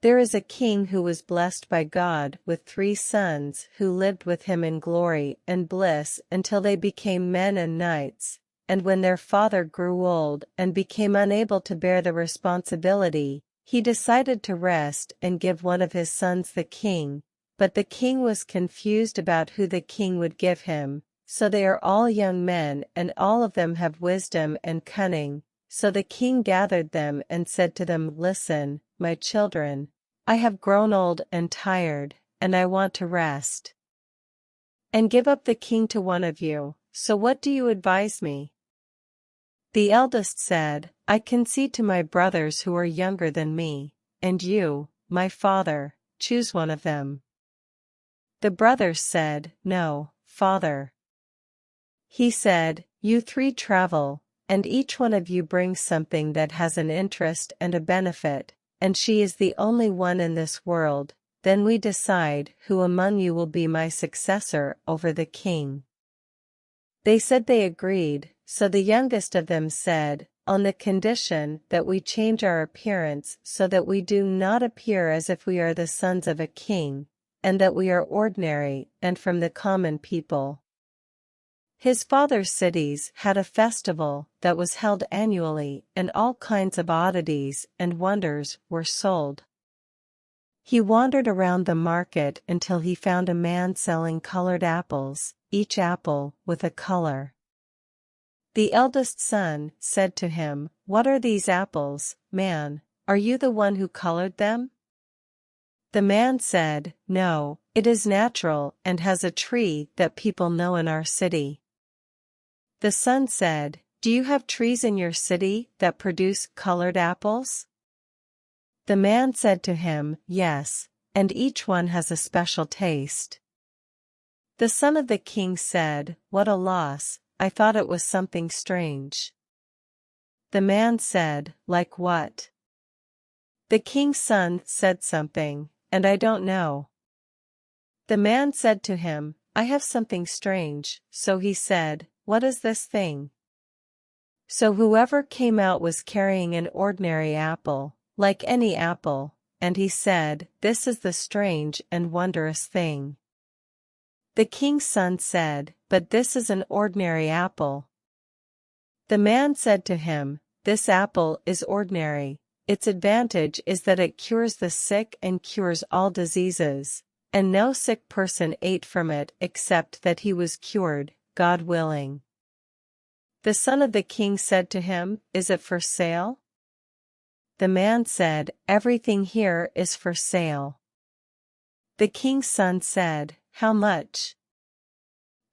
There is a king who was blessed by God with 3 sons who lived with him in glory and bliss until they became men and knights, and when their father grew old and became unable to bear the responsibility, he decided to rest and give one of his sons the king, but the king was confused about who the king would give him, so they are all young men and all of them have wisdom and cunning. So the king gathered them and said to them, "Listen, my children, I have grown old and tired, and I want to rest and give up the king to one of you, so what do you advise me?" The eldest said, "I concede to my brothers who are younger than me, and you, my father, choose one of them." The brothers said, "No, father." He said, "You 3 travel, and each one of you brings something that has an interest and a benefit, and she is the only one in this world, then we decide who among you will be my successor over the king." They said they agreed, so the youngest of them said, "On the condition that we change our appearance so that we do not appear as if we are the sons of a king, and that we are ordinary and from the common people." His father's cities had a festival that was held annually, and all kinds of oddities and wonders were sold. He wandered around the market until he found a man selling colored apples, each apple with a color. The eldest son said to him, "What are these apples, man? Are you the one who colored them?" The man said, "No, it is natural and has a tree that people know in our city." The son said, "Do you have trees in your city that produce colored apples?" The man said to him, "Yes, and each one has a special taste." The son of the king said, "What a loss, I thought it was something strange." The man said, "Like what?" The king's son said something, and I don't know. The man said to him, "I have something strange," so he said, "What is this thing?" So whoever came out was carrying an ordinary apple, like any apple, and he said, "This is the strange and wondrous thing." The king's son said, "But this is an ordinary apple." The man said to him, "This apple is ordinary. Its advantage is that it cures the sick and cures all diseases, and no sick person ate from it except that he was cured, God willing." The son of the king said to him, "Is it for sale?" The man said, "Everything here is for sale." The king's son said, "How much?"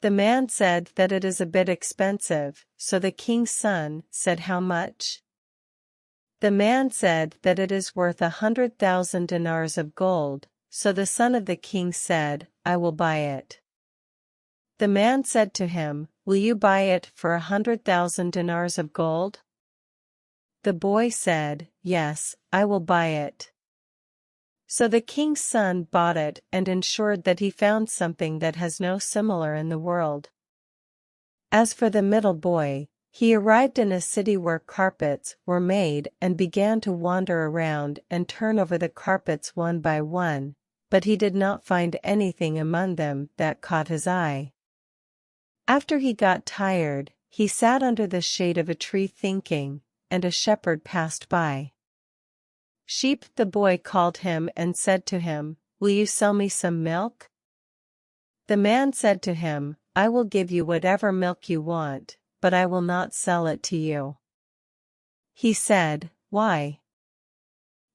The man said that it is a bit expensive, so the king's son said, "How much?" The man said that it is worth 100,000 dinars of gold, so the son of the king said, "I will buy it." The man said to him, "Will you buy it for 100,000 dinars of gold?" The boy said, "Yes, I will buy it." So the king's son bought it and ensured that he found something that has no similar in the world. As for the middle boy, he arrived in a city where carpets were made and began to wander around and turn over the carpets one by one, but he did not find anything among them that caught his eye. After he got tired, he sat under the shade of a tree thinking, and a shepherd passed by. "Sheep," the boy called him and said to him, "Will you sell me some milk?" The man said to him, "I will give you whatever milk you want, but I will not sell it to you." He said, "Why?"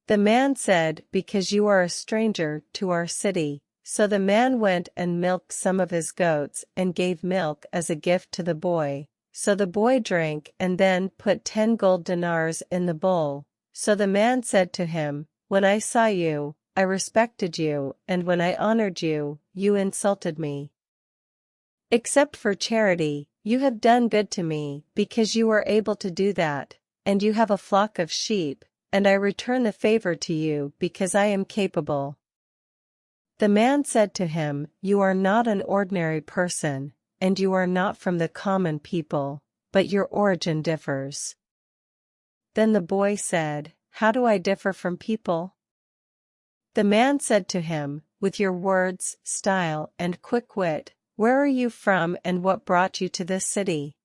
The man said, "Because you are a stranger to our city." So the man went and milked some of his goats and gave milk as a gift to the boy. So the boy drank and then put 10 gold dinars in the bowl. So the man said to him, "When I saw you, I respected you, and when I honored you, you insulted me. Except for charity, you have done good to me because you were able to do that, and you have a flock of sheep, and I return the favor to you because I am capable." The man said to him, "You are not an ordinary person, and you are not from the common people, but your origin differs." Then the boy said, "How do I differ from people?" The man said to him, "With your words, style, and quick wit, where are you from and what brought you to this city?"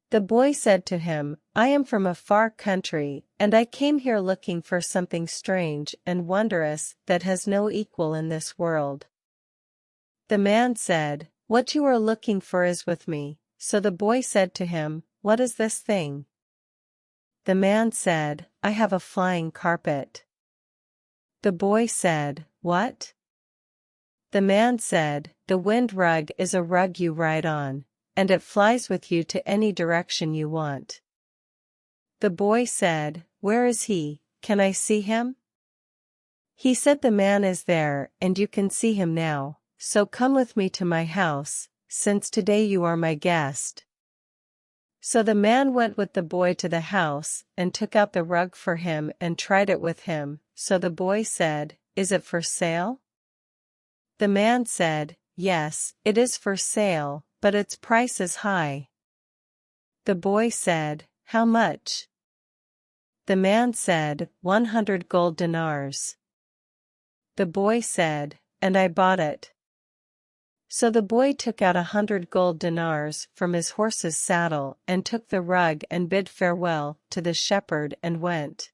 The boy said to him, "I am from a far country, and I came here looking for something strange and wondrous that has no equal in this world." The man said, "What you are looking for is with me." So the boy said to him, "What is this thing?" The man said, "I have a flying carpet." The boy said, "What?" The man said, "The wind rug is a rug you ride on, and it flies with you to any direction you want." The boy said, "Where is he? Can I see him?" He said, "The man is there, and you can see him now, so come with me to my house, since today you are my guest." So the man went with the boy to the house, and took out the rug for him and tried it with him. So the boy said, "Is it for sale?" The man said, "Yes, it is for sale, but its price is high." The boy said, "How much?" The man said, 100 gold dinars. The boy said, "And I bought it." So the boy took out 100 gold dinars from his horse's saddle and took the rug and bid farewell to the shepherd and went.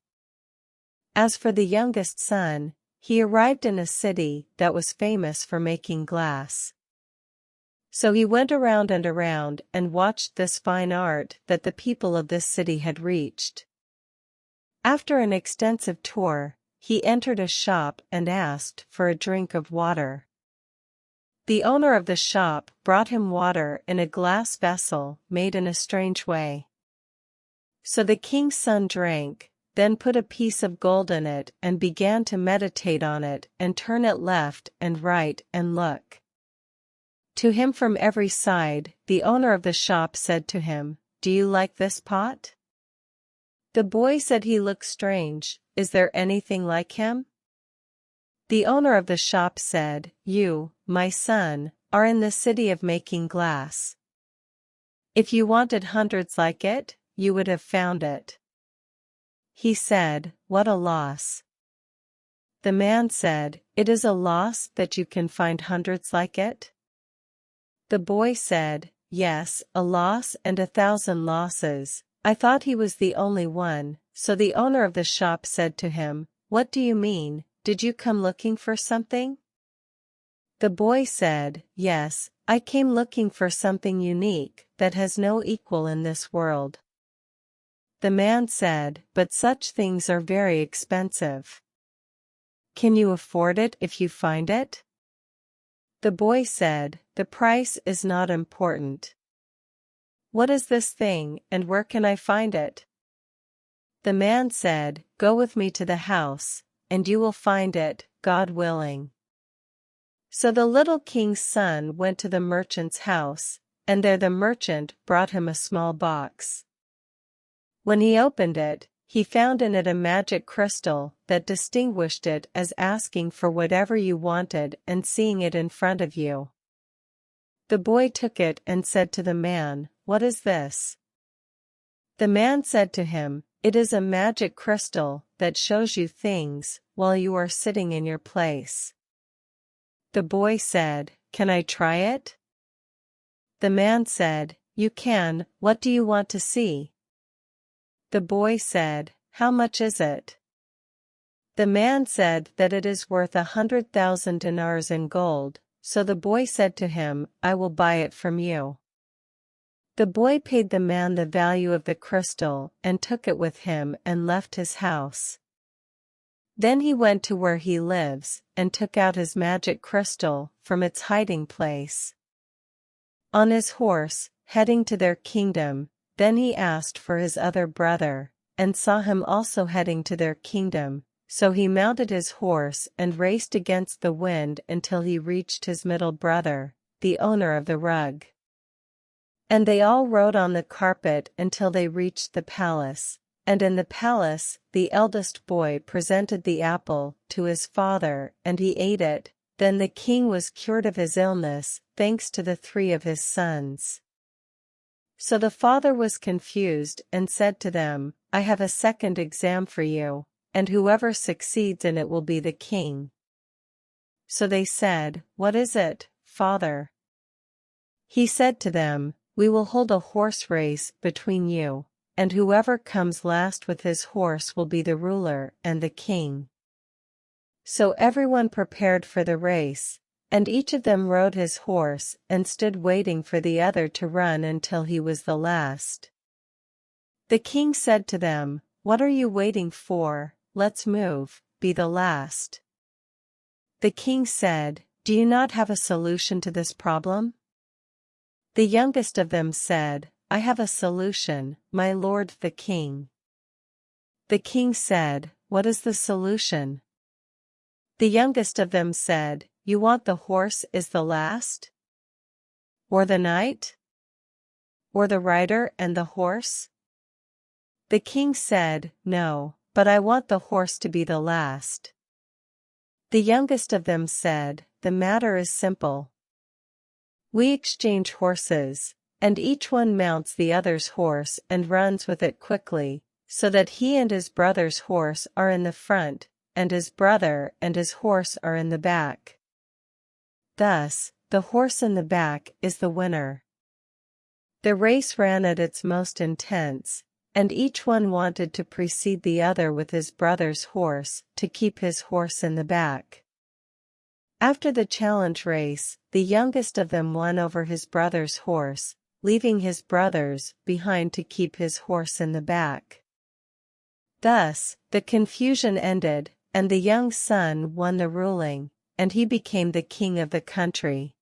As for the youngest son, he arrived in a city that was famous for making glass. So he went around and watched this fine art that the people of this city had reached. After an extensive tour, he entered a shop and asked for a drink of water. The owner of the shop brought him water in a glass vessel made in a strange way. So the king's son drank, then put a piece of gold in it and began to meditate on it and turn it left and right and look. To him from every side, the owner of the shop said to him, "Do you like this pot?" The boy said he looked strange. "Is there anything like him?" The owner of the shop said, "You, my son, are in the city of making glass. If you wanted hundreds like it, you would have found it." He said, "What a loss." The man said, "It is a loss that you can find hundreds like it?" The boy said, "Yes, a loss and 1,000 losses. I thought he was the only one." So the owner of the shop said to him, "What do you mean? Did you come looking for something?" The boy said, "Yes, I came looking for something unique that has no equal in this world." The man said, "But such things are very expensive. Can you afford it if you find it?" The boy said, "The price is not important. What is this thing, and where can I find it?" The man said, "Go with me to the house, and you will find it, God willing." So the little king's son went to the merchant's house, and there the merchant brought him a small box. When he opened it, he found in it a magic crystal that distinguished it as asking for whatever you wanted and seeing it in front of you. The boy took it and said to the man, "What is this?" The man said to him, "It is a magic crystal that shows you things while you are sitting in your place." The boy said, "Can I try it?" The man said, "You can. What do you want to see?" The boy said, "How much is it?" The man said that it is worth 100,000 dinars in gold, so the boy said to him, "I will buy it from you." The boy paid the man the value of the crystal and took it with him and left his house. Then he went to where he lives, and took out his magic crystal from its hiding place. On his horse, heading to their kingdom, then he asked for his other brother, and saw him also heading to their kingdom, so he mounted his horse and raced against the wind until he reached his middle brother, the owner of the rug. And they all rode on the carpet until they reached the palace, and in the palace the eldest boy presented the apple to his father and he ate it. Then the king was cured of his illness, thanks to the 3 of his sons. So the father was confused and said to them, "I have a second exam for you, and whoever succeeds in it will be the king." So they said, "What is it, father?" He said to them, "We will hold a horse race between you, and whoever comes last with his horse will be the ruler and the king." So everyone prepared for the race, and each of them rode his horse and stood waiting for the other to run until he was the last. The king said to them, "What are you waiting for? Let's move, be the last." The king said, "Do you not have a solution to this problem?" The youngest of them said, "I have a solution, my lord the king." The king said, "What is the solution?" The youngest of them said, "You want the horse is the last? Or the knight? Or the rider and the horse?" The king said, "No, but I want the horse to be the last." The youngest of them said, "The matter is simple. We exchange horses, and each one mounts the other's horse and runs with it quickly, so that he and his brother's horse are in the front, and his brother and his horse are in the back. Thus, the horse in the back is the winner." The race ran at its most intense, and each one wanted to precede the other with his brother's horse to keep his horse in the back. After the challenge race, the youngest of them won over his brother's horse, leaving his brothers behind to keep his horse in the back. Thus, the confusion ended, and the young son won the ruling, and he became the king of the country.